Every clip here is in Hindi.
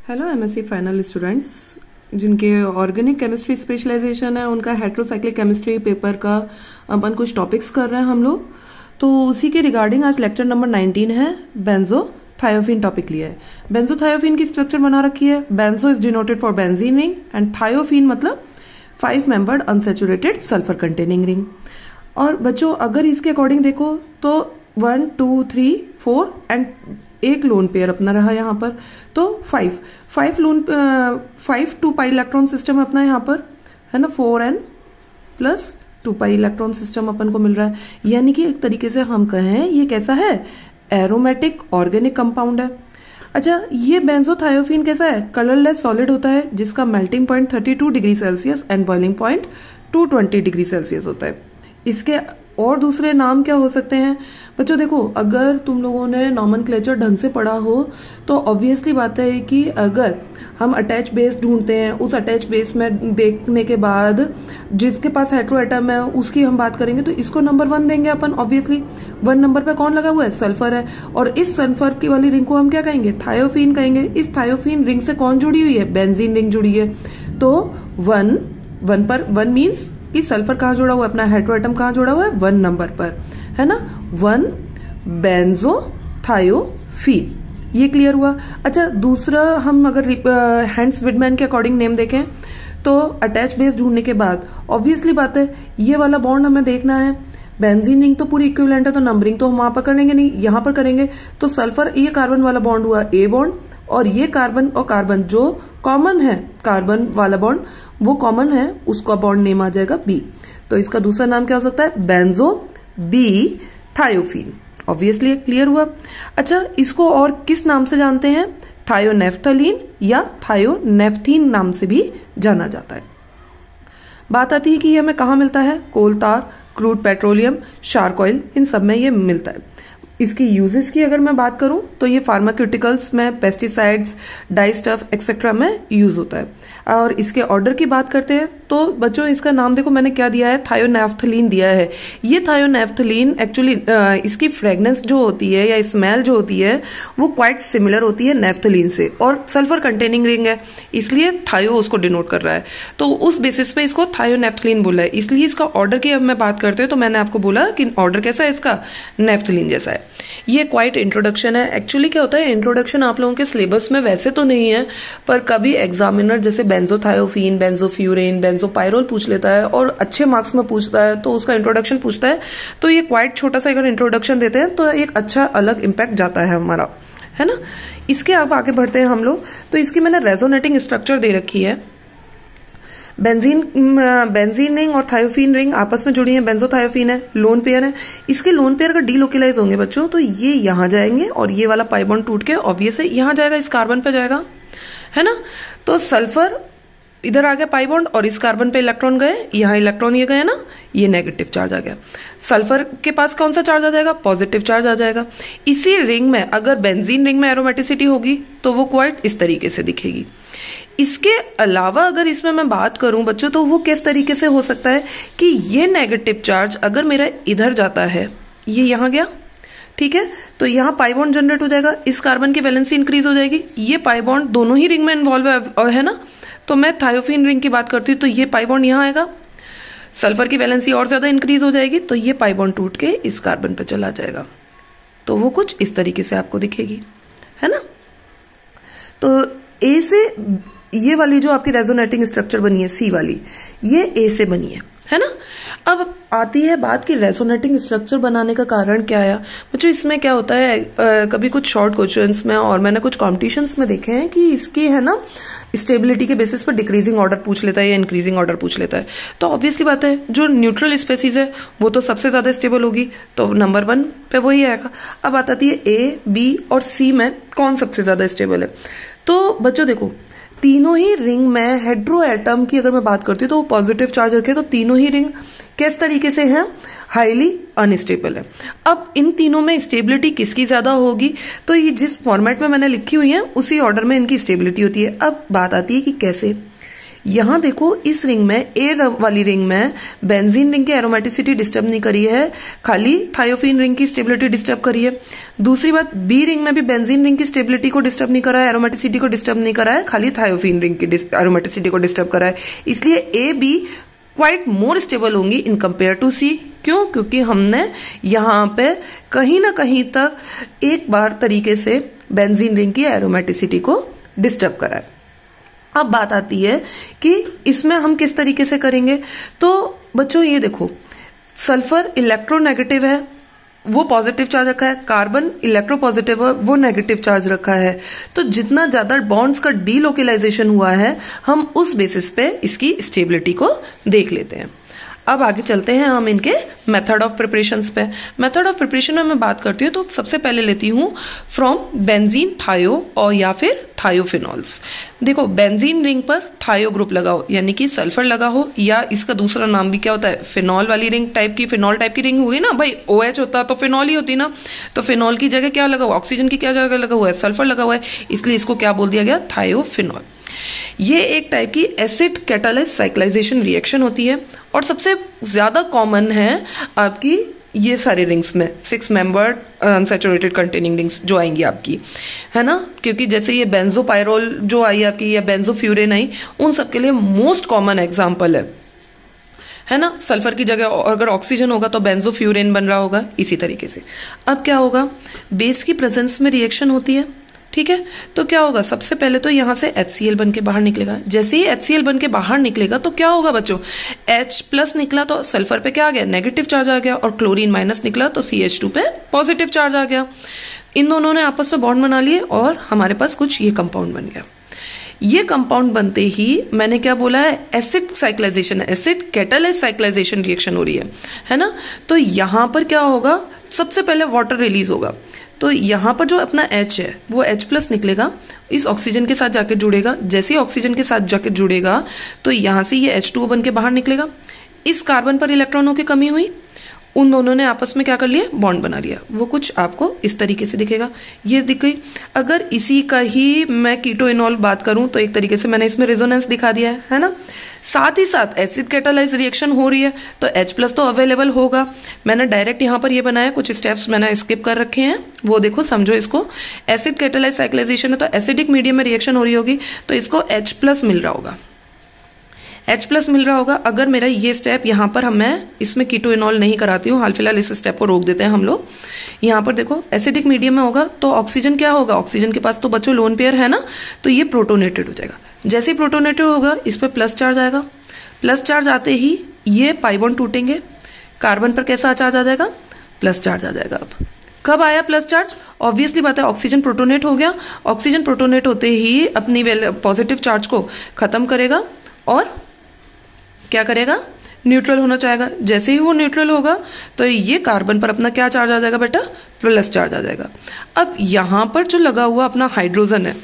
हेलो एमएससी फाइनल स्टूडेंट्स जिनके ऑर्गेनिक केमिस्ट्री स्पेशलाइजेशन है, उनका हेट्रोसाइक्लिक केमिस्ट्री पेपर का अपन कुछ टॉपिक्स कर रहे हैं हम लोग। तो उसी के रिगार्डिंग आज लेक्चर नंबर 19 है। बेंजोथायोफीन टॉपिक लिया है। बेंजोथायोफीन की स्ट्रक्चर बना रखी है। Benzo is denoted for benzene ring and thiophene मतलब 5 membered unsaturated sulphur containing ring. और बच्चों अगर इसके अकॉर्डिंग देखो तो 1 2 3 4 एंड एक लोन पेयर अपना रहा यहाँ पर, तो 5 2 पाई इलेक्ट्रॉन सिस्टम अपना यहाँ पर है ना, 4n plus 2 pi electron system अपन को मिल रहा है। यानी कि एक तरीके से हम कहें ये कैसा है, एरोमेटिक ऑर्गेनिक कंपाउंड है। अच्छा, ये बेंजोथायोफीन कैसा है, कलरलेस सॉलिड होता है जिसका melting point 32 degree Celsius and boiling point 220 degree Celsius होता है। इसके और दूसरे नाम क्या हो सकते हैं बच्चों? देखो, अगर तुम लोगों ने नॉमेनक्लेचर ढंग से पढ़ा हो तो ऑब्वियसली बात है कि अगर हम अटैच बेस ढूंढते हैं, उस अटैच बेस में देखने के बाद जिसके पास हेट्रो एटम है उसकी हम बात करेंगे तो इसको नंबर 1 देंगे अपन। ऑब्वियसली 1 नंबर पे कौन लगा हुआ है, सल्फर है। और इस सल्फर की वाली रिंग को हम क्या कहेंगे, थायोफीन कहेंगे। इस थायोफीन रिंग से कौन जुड़ी हुई है, बेंजीन रिंग जुड़ी है। तो 1 पर 1 मीन्स कि सल्फर कहाँ जुड़ा हुआ है, अपना हेट्रोएटम कहाँ जुड़ा हुआ है, 1 नंबर पर, है ना। 1 बेंजोथायोफीन, ये क्लियर हुआ। अच्छा, दूसरा हम अगर हैंस विडमैन के अकॉर्डिंग नेम देखें तो अटैच बेस ढूंढने के बाद ऑब्वियसली बात है ये वाला बॉन्ड हमें देखना है। बेंजीन रिंग तो पूरी इक्विवेलेंट है तो नंबरिंग तो हम वहां पर करेंगे नहीं, यहां पर करेंगे। तो सल्फर, ये कार्बन वाला बॉन्ड हुआ ए बॉन्ड, और ये कार्बन और कार्बन जो कॉमन है, कार्बन वाला बॉन्ड वो कॉमन है, उसका बॉन्ड नेम आ जाएगा बी। तो इसका दूसरा नाम क्या हो सकता है, benzo B thiophene. Obviously clear हुआ। अच्छा, इसको और किस नाम से जानते हैं, थायोनेफ्थलीन या थायोनेफ्थीन नाम से भी जाना जाता है। बात आती है कि ये हमें कहाँ मिलता है, कोल तार, क्रूड पेट्रोलियम, शार्क ऑयल, इन सब में ये मिलता है। इसकी यूजेस की अगर मैं बात करूं तो ये फार्माक्यूटिकल्स में, पेस्टिसाइड्स, डाई स्टफ एक्सेट्रा में यूज होता है। और इसके ऑर्डर की बात करते हैं तो बच्चों इसका नाम देखो मैंने क्या दिया है, थायोनेफ्थलीन दिया है। ये थायोनेफ्थलीन एक्चुअली इसकी फ्रेग्रेंस जो होती है या स्मेल जो होती है वो क्वाइट सिमिलर होती है नेफ्थलीन से, और सल्फर कंटेनिंग रिंग है इसलिए थायो उसको डिनोट कर रहा है। तो उस बेसिस पे इसको थायोनेफ्थलीन बोला है। इसलिए इसका ऑर्डर की अब मैं बात करते हैं तो मैंने आपको बोला कि ऑर्डर कैसा है इसका, नेफ्थलीन जैसा है। ये क्वाइट इंट्रोडक्शन है। एक्चुअली क्या होता है, इंट्रोडक्शन आप लोगों के सिलेबस में वैसे तो नहीं है, पर कभी एग्जामिनर जैसे बेंजोथायोफीन, बेंजोफ्यूरेन, बेंजोपायरोल पूछ लेता है और अच्छे मार्क्स में पूछता है तो उसका इंट्रोडक्शन पूछता है, तो ये क्वाइट छोटा सा अगर इंट्रोडक्शन देते हैं तो एक अच्छा अलग इम्पैक्ट जाता है हमारा, है ना। इसके अब आगे बढ़ते हैं हम लोग। तो इसकी मैंने रेजोनेटिंग स्ट्रक्चर दे रखी है। बेंजीन रिंग और थायोफीन रिंग आपस में जुड़ी है, बेंजोथायोफीन है, लोन पेयर है। इसके लोन पेयर अगर डीलोकेलाइज होंगे बच्चों तो ये यहां जाएंगे और ये वाला पाई बॉन्ड टूट के ऑब्वियस है यहां जाएगा, इस कार्बन पे जाएगा, है ना। तो सल्फर इधर आ गया पाई बॉन्ड और इस कार्बन पे इलेक्ट्रॉन गए, यहाँ इलेक्ट्रॉन ये गए ना, ये नेगेटिव चार्ज आ गया। सल्फर के पास कौन सा चार्ज आ जाएगा, पॉजिटिव चार्ज आ जाएगा। इसी रिंग में अगर बेंजीन रिंग में एरोमेटिसिटी होगी तो वो क्वाइट इस तरीके से दिखेगी। इसके अलावा अगर इसमें मैं बात करूं बच्चों तो वो किस तरीके से हो सकता है कि ये नेगेटिव चार्ज अगर मेरा इधर जाता है, ये यहां गया, ठीक है, तो यहां पाई बॉन्ड जनरेट हो जाएगा, इस कार्बन की वैलेंसी इंक्रीज हो जाएगी। ये पाई बॉन्ड दोनों ही रिंग में इन्वॉल्व है ना। तो मैं थायोफीन रिंग की बात करती हूँ तो ये पाई बॉन्ड यहां आएगा, सल्फर की वैलेंसी और ज्यादा इंक्रीज हो जाएगी तो ये पाई बॉन्ड टूट के इस कार्बन पे चला जाएगा। तो वो कुछ इस तरीके से आपको दिखेगी, है ना। तो ए से ये वाली जो आपकी रेजोनेटिंग स्ट्रक्चर बनी है, सी वाली, ये ए से बनी है ना। अब आती है बात कि रेजोनेटिंग स्ट्रक्चर बनाने का कारण क्या आया बच्चों। इसमें क्या होता है, कभी कुछ शॉर्ट क्वेश्चंस में और मैंने कुछ कॉम्पिटिशन्स में देखे हैं कि इसकी है ना स्टेबिलिटी के बेसिस पर डिक्रीजिंग ऑर्डर पूछ लेता है या इंक्रीजिंग ऑर्डर पूछ लेता है। तो ऑब्वियसली बात है जो न्यूट्रल स्पेसीज है वो तो सबसे ज्यादा स्टेबल होगी, तो नंबर 1 पे वही आएगा। अब बात आती है ए, बी और सी में कौन सबसे ज्यादा स्टेबल है। तो बच्चों देखो, तीनों ही रिंग में हेड्रो एटम की अगर मैं बात करती हूँ तो वो पॉजिटिव चार्ज रखे, तो तीनों ही रिंग किस तरीके से हैं, हाईली अनस्टेबल है। अब इन तीनों में स्टेबिलिटी किसकी ज्यादा होगी, तो ये जिस फॉर्मेट में मैंने लिखी हुई है उसी ऑर्डर में इनकी स्टेबिलिटी होती है। अब बात आती है कि कैसे, यहां देखो इस रिंग में, ए वाली रिंग में बेंजीन रिंग की एरोमेटिसिटी डिस्टर्ब नहीं करी है, खाली थायोफीन रिंग की स्टेबिलिटी डिस्टर्ब करी है। दूसरी बात, बी रिंग में भी बेंजीन रिंग की स्टेबिलिटी को डिस्टर्ब नहीं करा है, एरोमेटिसिटी को डिस्टर्ब नहीं करा है, खाली थायोफीन रिंग की एरोमेटिसिटी को डिस्टर्ब करा है। इसलिए A B quite more stable होंगी इन कंपेयर टू सी। क्यों? क्योंकि हमने यहां पे कहीं ना कहीं तक एक बार तरीके से बेंजीन रिंग की एरोमेटिसिटी को डिस्टर्ब करा है। अब बात आती है कि इसमें हम किस तरीके से करेंगे। तो बच्चों ये देखो, सल्फर इलेक्ट्रोनेगेटिव है, वो पॉजिटिव चार्ज रखा है, कार्बन इलेक्ट्रोपॉजिटिव है, वो नेगेटिव चार्ज रखा है। तो जितना ज्यादा बॉन्ड्स का डीलोकेलाइजेशन हुआ है, हम उस बेसिस पे इसकी स्टेबिलिटी को देख लेते हैं। अब आगे चलते हैं हम इनके मेथड ऑफ प्रिपरेशंस पे। मेथड ऑफ प्रिपरेशन में मैं बात करती हूँ तो सबसे पहले लेती हूँ फ्रॉम बेंजीन थायो और या फिर थायोफिनॉल्स। देखो, बेंजीन रिंग पर थायो ग्रुप लगाओ, यानी कि सल्फर लगा हो, या इसका दूसरा नाम भी क्या होता है, फिनॉल वाली रिंग टाइप की, फिनॉल टाइप की रिंग हुई ना भाई। OH होता तो फिनॉल ही होती ना, तो फिनॉल की जगह क्या लगा हुआ, ऑक्सीजन की क्या जगह लगा हुआ है, सल्फर लगा हुआ है, इसलिए इसको क्या बोल दिया गया, थायोफिनॉल। ये एक टाइप की एसिड कैटालाइज साइक्लाइजेशन रिएक्शन होती है और सबसे ज्यादा कॉमन है आपकी ये सारे रिंग्स में 6 मेंबर्ड अनसैचुरेटेड कंटेनिंग रिंग्स जो आएंगी आपकी, है ना। क्योंकि जैसे ये बेंजोपायरोल जो आई आपकी या बेंजोफ्यूरेन आई, उन सब के लिए मोस्ट कॉमन एग्जाम्पल है ना। सल्फर की जगह अगर ऑक्सीजन होगा तो बेंजोफ्यूरेन बन रहा होगा, इसी तरीके से। अब क्या होगा, बेस की प्रेजेंस में रिएक्शन होती है, ठीक है। तो क्या होगा, सबसे पहले तो यहां से HCl बन के बाहर निकलेगा। जैसे ही HCl बन के बाहर निकलेगा तो क्या होगा बच्चों, H+ निकला तो सल्फर पे क्या आ गया, नेगेटिव चार्ज आ गया, और क्लोरीन माइनस निकला तो CH2 पे पॉजिटिव चार्ज आ गया। इन दोनों ने आपस में बॉन्ड बना लिए और हमारे पास कुछ ये कंपाउंड बन गया। ये कंपाउंड बनते ही मैंने क्या बोला है, acid cyclisation, acid catalyse cyclisation reaction हो रही है ना। तो यहां पर क्या होगा, सबसे पहले वाटर रिलीज होगा। तो यहां पर जो अपना H है वो H+ निकलेगा, इस ऑक्सीजन के साथ जाके जुड़ेगा। जैसे ही ऑक्सीजन के साथ जाके जुड़ेगा तो यहां से ये H2O बन के बाहर निकलेगा। इस कार्बन पर इलेक्ट्रॉनों की कमी हुई, उन दोनों ने आपस में क्या कर लिया, बॉन्ड बना लिया। वो कुछ आपको इस तरीके से दिखेगा, ये दिख गई। अगर इसी का ही मैं कीटोइनॉल बात करूं तो एक तरीके से मैंने इसमें रेजोनेंस दिखा दिया है ना। साथ ही साथ एसिड कैटालाइज रिएक्शन हो रही है तो H+ तो अवेलेबल होगा। मैंने डायरेक्ट यहां पर ये बनाया, कुछ स्टेप्स मैंने स्किप कर रखे हैं, वो देखो समझो इसको। एसिड कैटालाइज साइक्लाइजेशन है तो एसिडिक मीडियम में रिएक्शन हो रही होगी तो इसको H+ मिल रहा होगा, H+ मिल रहा होगा। अगर मेरा ये स्टेप यहाँ पर मैं इसमें कीटोइनॉल नहीं कराती हूँ, हाल फिलहाल इस स्टेप को रोक देते हैं हम लोग। यहाँ पर देखो एसिडिक मीडियम में होगा तो ऑक्सीजन क्या होगा, ऑक्सीजन के पास तो बच्चों लोन पेयर है ना, तो ये प्रोटोनेटेड हो जाएगा। जैसे ही प्रोटोनेटेड होगा इस पर प्लस चार्ज आएगा, प्लस चार्ज आते ही ये पाई बॉन्ड टूटेंगे, कार्बन पर कैसा चार्ज आ जाएगा, प्लस चार्ज आ जाएगा। अब कब आया प्लस चार्ज, ऑब्वियसली बात है ऑक्सीजन प्रोटोनेट हो गया। ऑक्सीजन प्रोटोनेट होते ही अपनी पॉजिटिव चार्ज को खत्म करेगा और क्या करेगा, न्यूट्रल होना चाहेगा। जैसे ही वो न्यूट्रल होगा तो ये कार्बन पर अपना क्या चार्ज आ जाएगा बेटा, प्लस चार्ज आ जाएगा। अब यहां पर जो लगा हुआ अपना हाइड्रोजन है,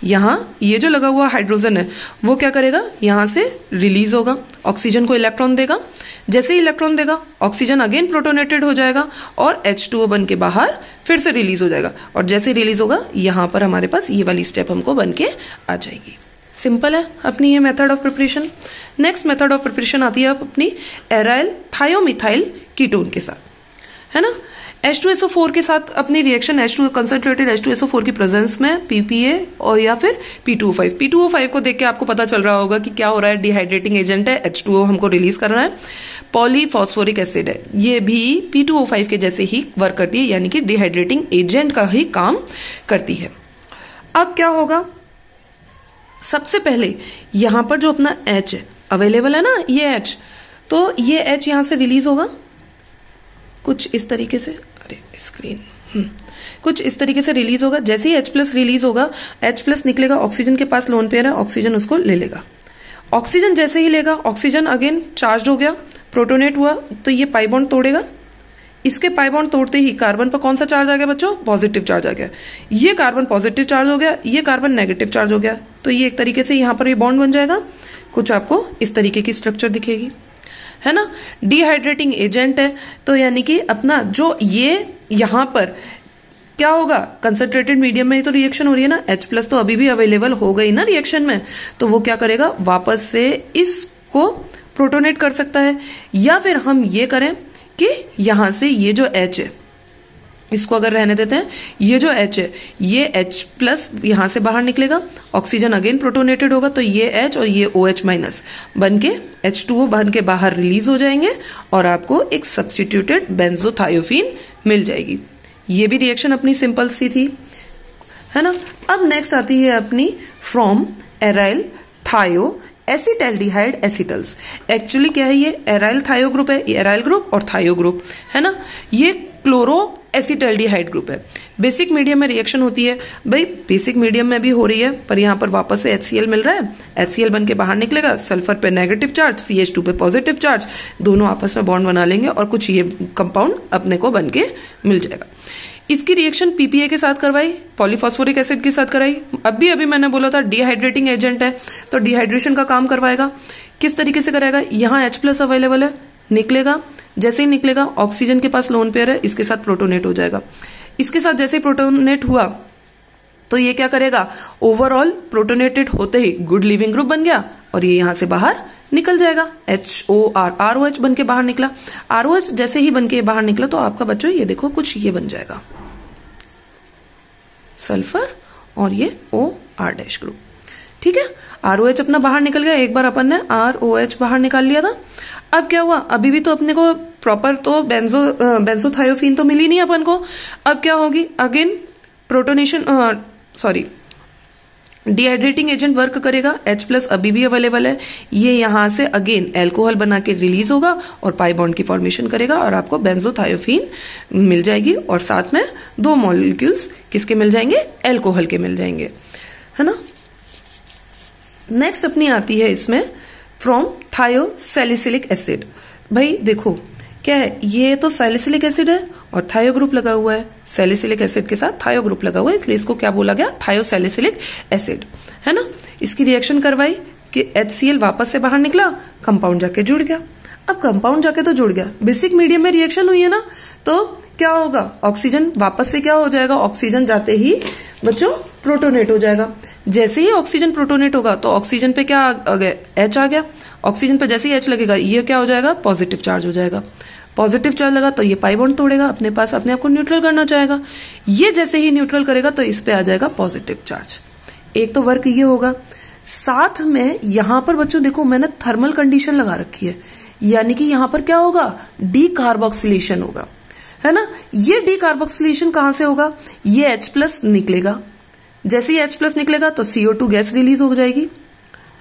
यहां ये जो लगा हुआ हाइड्रोजन है वो क्या करेगा, यहां से रिलीज होगा, ऑक्सीजन को इलेक्ट्रॉन देगा। जैसे ही इलेक्ट्रॉन देगा ऑक्सीजन अगेन प्रोटोनेटेड हो जाएगा और H2O बन के बाहर फिर से रिलीज हो जाएगा। और जैसे रिलीज होगा यहां पर हमारे पास ये वाली स्टेप हमको बन के आ जाएगी। सिंपल है अपनी ये method of preparation. Next method of preparation आती है अपनी एराइल थायोमिथाइल कीटोन के साथ, है ना। H2SO4 के साथ अपनी रिएक्शन कंसंट्रेटेड H2SO4 की प्रेजेंस में PPA और या फिर P2O5। P2O5 को देख के आपको पता चल रहा होगा कि क्या हो रहा है, डिहाइड्रेटिंग एजेंट है, H2O हमको रिलीज कर रहा है, पॉलीफॉस्फोरिक एसिड है, ये भी P2O5 के जैसे ही वर्क करती है, यानी कि डिहाइड्रेटिंग एजेंट का ही काम करती है। अब क्या होगा, सबसे पहले यहां पर जो अपना H है अवेलेबल है ना, ये H, तो ये H यहां से रिलीज होगा कुछ इस तरीके से, अरे स्क्रीन कुछ इस तरीके से रिलीज होगा। जैसे ही H+ रिलीज होगा, H+ निकलेगा, ऑक्सीजन के पास लोन पेयर है, ऑक्सीजन उसको ले लेगा। ऑक्सीजन जैसे ही लेगा, ऑक्सीजन अगेन चार्ज हो गया, प्रोटोनेट हुआ, तो ये पाई बॉन्ड तोड़ेगा। इसके पाई बॉन्ड तोड़ते ही कार्बन पर कौन सा चार्ज आ गया बच्चों, पॉजिटिव चार्ज आ गया। ये कार्बन पॉजिटिव चार्ज हो गया, ये कार्बन नेगेटिव चार्ज हो गया, तो ये एक तरीके से यहां पर ये बॉन्ड बन जाएगा। कुछ आपको इस तरीके की स्ट्रक्चर दिखेगी, है ना। डिहाइड्रेटिंग एजेंट है तो यानी कि अपना जो ये यहां पर क्या होगा, कंसंट्रेटेड मीडियम में ही तो रिएक्शन हो रही है ना, H+ तो अभी भी अवेलेबल हो गई ना रिएक्शन में, तो वो क्या करेगा, वापस से इसको प्रोटोनेट कर सकता है। या फिर हम ये करें कि यहां से ये जो H है इसको अगर रहने देते हैं, ये जो H है ये H+ यहां से बाहर निकलेगा, ऑक्सीजन अगेन प्रोटोनेटेड होगा, तो ये H और ये OH- बन के H2O बन के बाहर रिलीज हो जाएंगे और आपको एक सब्स्टिट्यूटेड बेंजोथायोफीन मिल जाएगी। ये भी रिएक्शन अपनी सिंपल सी थी, है ना। अब नेक्स्ट आती है अपनी फ्रॉम एराइल थायो एसिटल्डिहाइड एसिटल्स। एक्चुअली क्या है, ये एराइल थायो ग्रुप है, एराइल ग्रुप और थायो ग्रुप है ना, ये क्लोरो एसिटल्डिहाइड ग्रुप है। बेसिक मीडियम में रिएक्शन होती है, भाई बेसिक मीडियम में भी हो रही है, पर यहां पर वापस से HCl मिल रहा है, HCl बन के बाहर निकलेगा, सल्फर पे नेगेटिव चार्ज, CH2 पे पॉजिटिव चार्ज, दोनों आपस में बॉन्ड बना लेंगे और कुछ ये कंपाउंड अपने को बन के मिल जाएगा। इसकी रिएक्शन PPA के साथ करवाई, पॉलीफॉस्फोरिक एसिड के साथ कराई। अभी मैंने बोला था डिहाइड्रेटिंग एजेंट है, तो डिहाइड्रेशन का काम करवाएगा। किस तरीके से कराएगा, यहां H+ अवेलेबल है, निकलेगा, जैसे ही निकलेगा ऑक्सीजन के पास लोन पेयर है, इसके साथ प्रोटोनेट हो जाएगा। इसके साथ जैसे ही प्रोटोनेट हुआ तो ये क्या करेगा, ओवरऑल प्रोटोनेटेड होते ही गुड लिविंग ग्रुप बन गया और ये यहां से बाहर निकल जाएगा। HOR ROH बन के बाहर निकला, ROH जैसे ही बन के बाहर निकला तो आपका बच्चों ये देखो कुछ ये बन जाएगा, सल्फर और ये OR- ग्रुप। ठीक है, ROH अपना बाहर निकल गया, एक बार अपन ने ROH बाहर निकाल लिया था। अब क्या हुआ, अभी भी तो अपने को प्रॉपर तो बेंजोथायोफीन तो मिली नहीं अपन को। अब क्या होगी, again protonation dehydrating agent work करेगा, H+ अभी भी अवेलेबल है, ये यहां से अगेन एल्कोहल बना के रिलीज होगा और पाई बॉन्ड की फॉर्मेशन करेगा और आपको बेंजोथायोफीन मिल जाएगी। और साथ में 2 मॉलिक्यूल्स किसके मिल जाएंगे, एल्कोहल के मिल जाएंगे, है ना। नेक्स्ट अपनी आती है इसमें फ्रॉम थायोसैलिसिलिक एसिड। भाई देखो क्या है, ये तो सैलिसिलिक एसिड है और थायो ग्रुप लगा हुआ है, सैलिसिलिक एसिड के साथ थायो ग्रुप लगा हुआ है, इसलिए इसको क्या बोला गया, थायोसैलिसिलिक एसिड, है ना। इसकी रिएक्शन करवाई कि HCl वापस से बाहर निकला, कंपाउंड जाके जुड़ गया। अब कंपाउंड जाके तो जुड़ गया, बेसिक मीडियम में रिएक्शन हुई है ना, तो क्या होगा, ऑक्सीजन वापस से क्या हो जाएगा, ऑक्सीजन जाते ही बच्चों प्रोटोनेट हो जाएगा। जैसे ही ऑक्सीजन प्रोटोनेट होगा तो ऑक्सीजन पे क्या आ गया, H आ गया, ऑक्सीजन पे जैसे ही H लगेगा ये क्या हो जाएगा, पॉजिटिव चार्ज हो जाएगा। पॉजिटिव चार्ज लगा तो ये पाई बॉन्ड तोड़ेगा, अपने पास अपने आप को न्यूट्रल करना चाहेगा, ये जैसे ही न्यूट्रल करेगा तो इस पे आ जाएगा पॉजिटिव चार्ज। एक तो वर्क ये होगा, साथ में यहां पर बच्चों देखो मैंने थर्मल कंडीशन लगा रखी है, यानी कि यहां पर क्या होगा, डीकार्बोक्सिलेशन होगा, है ना। ये डीकार्बोक्सिलेशन कहां से होगा, ये H+ निकलेगा, जैसे ही H+ निकलेगा तो CO2 गैस रिलीज हो जाएगी,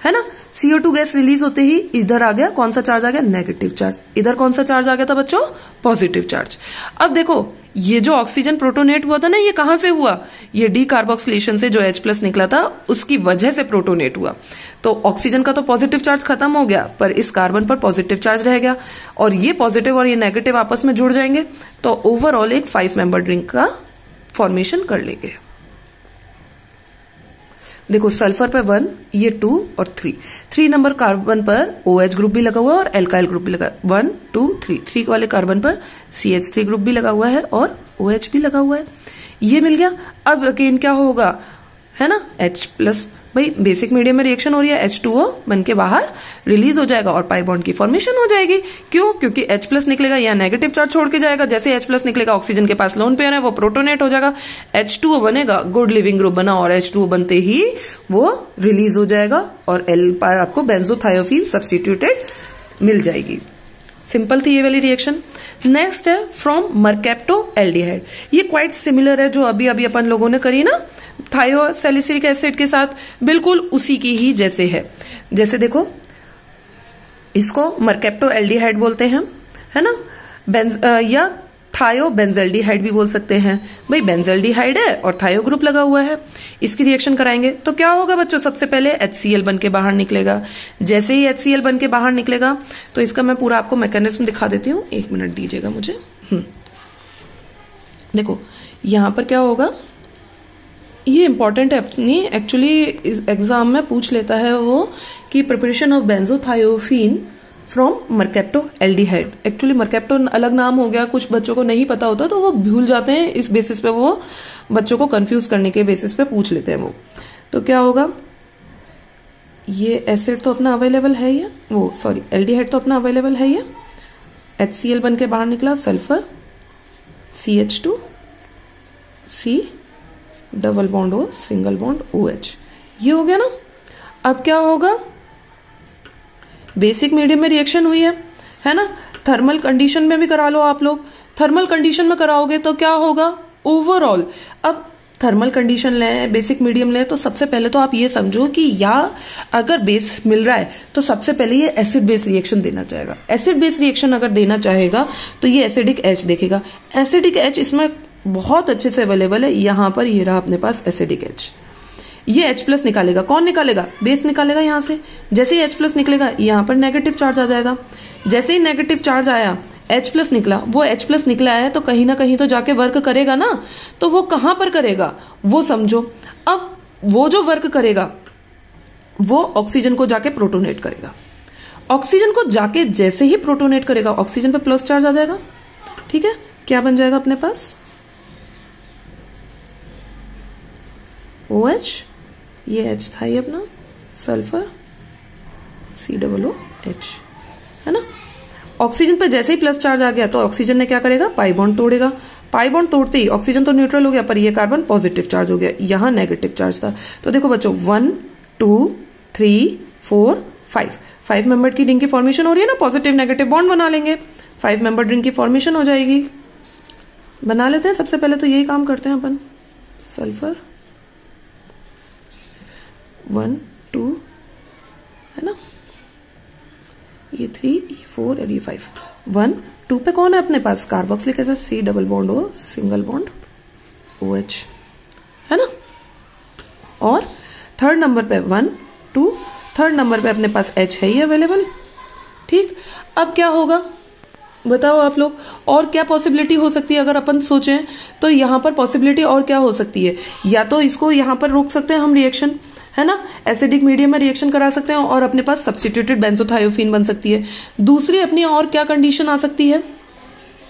है ना। CO2 गैस रिलीज होते ही इधर आ गया कौन सा चार्ज आ गया, नेगेटिव चार्ज। इधर कौन सा चार्ज आ गया था बच्चों, पॉजिटिव चार्ज। अब देखो ये जो ऑक्सीजन प्रोटोनेट हुआ था ना, ये कहां से हुआ, ये डीकार्बोक्सिलेशन से जो H+ निकला था उसकी वजह से प्रोटोनेट हुआ। तो ऑक्सीजन का तो पॉजिटिव चार्ज खत्म हो गया, पर इस कार्बन पर पॉजिटिव चार्ज रह गया और ये पॉजिटिव और ये नेगेटिव आपस में जुड़ जाएंगे तो ओवरऑल एक 5 मेंबर रिंग का फॉर्मेशन कर लेंगे। देखो सल्फर पे 1, ये 2 और 3 नंबर कार्बन पर OH ग्रुप भी लगा हुआ है और एल्काइल ग्रुप भी लगा, 1 2 3 वाले कार्बन पर CH3 ग्रुप भी लगा हुआ है और OH भी लगा हुआ है, ये मिल गया। अब अगेन क्या होगा, है ना, H+, भाई बेसिक मीडियम में रिएक्शन हो रही है, H2O बन के बाहर रिलीज हो जाएगा और पाई बॉन्ड की फॉर्मेशन हो जाएगी। क्यों, क्योंकि H+ निकलेगा, यहाँ नेगेटिव चार्ज छोड़ के जाएगा, जैसे H+ निकलेगा ऑक्सीजन के पास लोन पेयर है वो प्रोटोनेट हो जाएगा, H2O बनेगा, गुड लिविंग ग्रुप बना और H2O बनते ही वो रिलीज हो जाएगा और आपको बेंजोथायोफीन सब्स्टिट्यूटेड मिल जाएगी। सिंपल थी ये वाली रिएक्शन। नेक्स्ट है फ्रॉम मरकैप्टो एल्डिहाइड, ये क्वाइट सिमिलर है जो अभी अपन लोगों ने करी ना थायोसैलिसिलिक एसिड के साथ, बिल्कुल उसी की ही जैसे है। जैसे देखो इसको मरकैप्टो एल्डिहाइड बोलते हैं, है ना, या थायो बेंजल्डिहाइड भी बोल सकते हैं। भाई बेंजल्डिहाइड है और थायो ग्रुप लगा हुआ है, इसकी रिएक्शन कराएंगे तो क्या होगा बच्चों, सबसे पहले HCl बन के बाहर निकलेगा। जैसे ही HCl बन के बाहर निकलेगा तो इसका मैं पूरा आपको मैकेनिज्म दिखा देती हूँ, 1 मिनट दीजिएगा मुझे। देखो यहां पर क्या होगा, ये इंपॉर्टेंट है अपनी, एक्चुअली इस एग्जाम में पूछ लेता है वो कि preparation of बेंजोथायोफीन from mercapto aldehyde. Actually mercapto अलग नाम हो गया, कुछ बच्चों को नहीं पता होता तो वो भूल जाते हैं, इस बेसिस पे वो बच्चों को कंफ्यूज करने के बेसिस पे पूछ लेते हैं वो। तो क्या होगा, ये एसिड तो अपना अवेलेबल है ही, वो सॉरी एल्डिहाइड तो अपना अवेलेबल है ही, HCl बन के बाहर निकला, sulphur CH2 C double bond O single bond OH, ये हो गया ना। अब क्या होगा, बेसिक मीडियम में रिएक्शन हुई है ना। थर्मल कंडीशन में भी करा लो आप लोग, थर्मल कंडीशन में कराओगे तो क्या होगा ओवरऑल। अब थर्मल कंडीशन लें, बेसिक मीडियम लें, तो सबसे पहले तो आप ये समझो कि या अगर बेस मिल रहा है तो सबसे पहले ये एसिड बेस रिएक्शन देना चाहेगा। एसिड बेस रिएक्शन अगर देना चाहेगा तो ये एसिडिक H देखेगा। एसिडिक H इसमें बहुत अच्छे से अवेलेबल है, यहां पर ये रहा अपने पास एसिडिक H। ये H प्लस निकालेगा, कौन निकालेगा, बेस निकालेगा यहां से। जैसे ही H प्लस निकलेगा यहां पर नेगेटिव चार्ज आ जाएगा। जैसे ही नेगेटिव चार्ज आया, H प्लस निकला, वो H प्लस निकला है तो कहीं ना कहीं तो जाके वर्क करेगा ना। तो वो कहां पर करेगा वो समझो। अब वो जो वर्क करेगा वो ऑक्सीजन को जाके प्रोटोनेट करेगा। ऑक्सीजन को जाके जैसे ही प्रोटोनेट करेगा ऑक्सीजन पे प्लस चार्ज आ जाएगा, ठीक है। क्या बन जाएगा अपने पास OH, ये H था ये अपना, सल्फर COOH, है ना। ऑक्सीजन पे जैसे ही प्लस चार्ज आ गया तो ऑक्सीजन ने क्या करेगा, पाई बॉन्ड तोड़ेगा। पाई बॉन्ड तोड़ते ही ऑक्सीजन तो न्यूट्रल हो गया, पर ये कार्बन पॉजिटिव चार्ज हो गया, यहां नेगेटिव चार्ज था। तो देखो बच्चों 1 2 3 4 5 मेंबर की रिंग की फॉर्मेशन हो रही है ना, पॉजिटिव नेगेटिव बॉन्ड बना लेंगे, 5 मेंबर रिंग की फॉर्मेशन हो जाएगी। बना लेते हैं, सबसे पहले तो यही काम करते हैं अपन। सल्फर 1 2 है ना, ये 3 ये 4 और ये 5। 1 2 पे कौन है अपने पास, carboxylic acid C double bond O single bond OH, है ना। और थर्ड नंबर पे 1 2, थर्ड नंबर पे अपने पास H है ही अवेलेबल, ठीक। अब क्या होगा बताओ आप लोग, और क्या पॉसिबिलिटी हो सकती है अगर अपन सोचें तो। यहां पर पॉसिबिलिटी और क्या हो सकती है, या तो इसको यहां पर रोक सकते हैं हम रिएक्शन, है ना, एसिडिक मीडियम में रिएक्शन करा सकते हैं और अपने पास सब्स्टिट्यूटेड बेंजोथायोफीन बन सकती है। दूसरी अपनी और क्या कंडीशन आ सकती है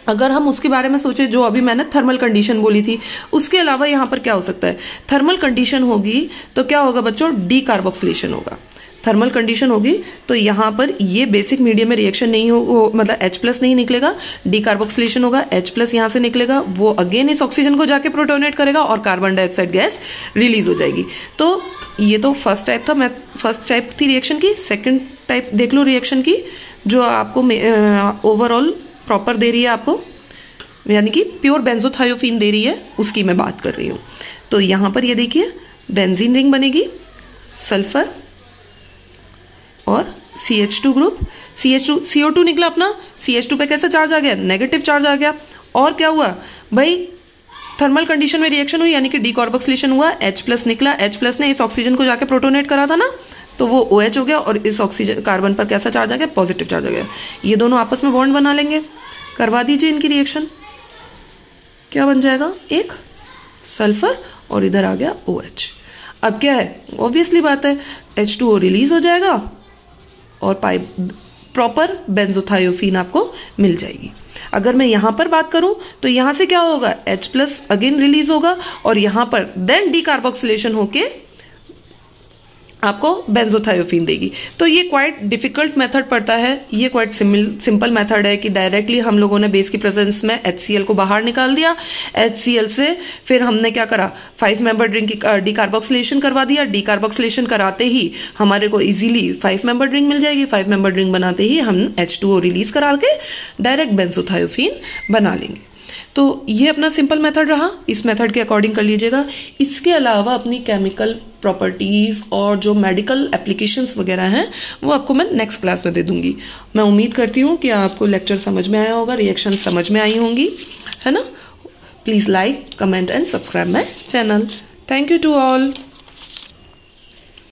अगर हम उसके बारे में सोचे, जो अभी मैंने थर्मल कंडीशन बोली थी, उसके अलावा यहां पर क्या हो सकता है। थर्मल कंडीशन होगी तो क्या होगा बच्चों, डी कार्बोक्सिलेशन होगा। थर्मल कंडीशन होगी तो यहां पर ये बेसिक मीडियम में रिएक्शन नहीं हो, मतलब H प्लस नहीं निकलेगा, डी कार्बोक्सिलेशन होगा, H प्लस यहां से निकलेगा, वो अगेन इस ऑक्सीजन को जाके प्रोटोनेट करेगा और कार्बन डाइऑक्साइड गैस रिलीज हो जाएगी। तो ये तो फर्स्ट टाइप था, मैं फर्स्ट टाइप थी रिएक्शन की। सेकंड टाइप देख लो रिएक्शन की, जो आपको ओवरऑल प्रॉपर दे रही है आपको, यानी कि प्योर बेंजोथायोफीन दे रही है, उसकी मैं बात कर रही हूं। तो यहां पर ये देखिए बेंजीन रिंग बनेगी, सल्फर और CH2 ग्रुप, CO2 निकला अपना, CH2 पे कैसा चार्ज आ गया, नेगेटिव चार्ज आ गया। और क्या हुआ भाई, थर्मल कंडीशन में रिएक्शन हुई यानी कि डीकार्बोक्सिलेशन हुआ, H प्लस निकला, H प्लस ने इस ऑक्सीजन को जाके प्रोटोनेट करा था ना, तो वो OH हो गया और इस ऑक्सीजन कार्बन पर कैसा चार्ज आ गया, पॉजिटिव चार्ज आ गया। ये दोनों आपस में बॉन्ड बना लेंगे, करवा दीजिए इनकी रिएक्शन। क्या बन जाएगा, एक सल्फर और इधर आ गया OH। अब क्या है, ऑब्वियसली बात है, H2O रिलीज हो जाएगा और प्रॉपर बेंजोथायोफीन आपको मिल जाएगी। अगर मैं यहां पर बात करूं तो यहां से क्या होगा, H प्लस अगेन रिलीज होगा और यहां पर देन डीकार्बोक्सिलेशन होके आपको बेंजोथायोफीन देगी। तो ये क्वाइट डिफिकल्ट मेथड पड़ता है, ये क्वाइट सिंपल मेथड है कि डायरेक्टली हम लोगों ने बेस की प्रेजेंस में HCl को बाहर निकाल दिया, HCl से फिर हमने क्या करा, 5 मेंबर रिंग की डीकार्बोक्सिलेशन करवा दिया। डीकार्बोक्सिलेशन कराते ही हमारे को इजीली 5 मेंबर रिंग मिल जाएगी, 5 मेंबर रिंग बनाते ही हम H2O रिलीज करा के डायरेक्ट बेंजोथायोफीन बना लेंगे। तो ये अपना सिंपल मेथड रहा, इस मेथड के अकॉर्डिंग कर लीजिएगा। इसके अलावा अपनी केमिकल प्रॉपर्टीज और जो मेडिकल एप्लीकेशंस वगैरह हैं वो आपको मैं नेक्स्ट क्लास में दे दूंगी। मैं उम्मीद करती हूँ कि आपको लेक्चर समझ में आया होगा, रिएक्शन समझ में आई होंगी, है ना। Please like, comment and subscribe my channel. Thank you to all.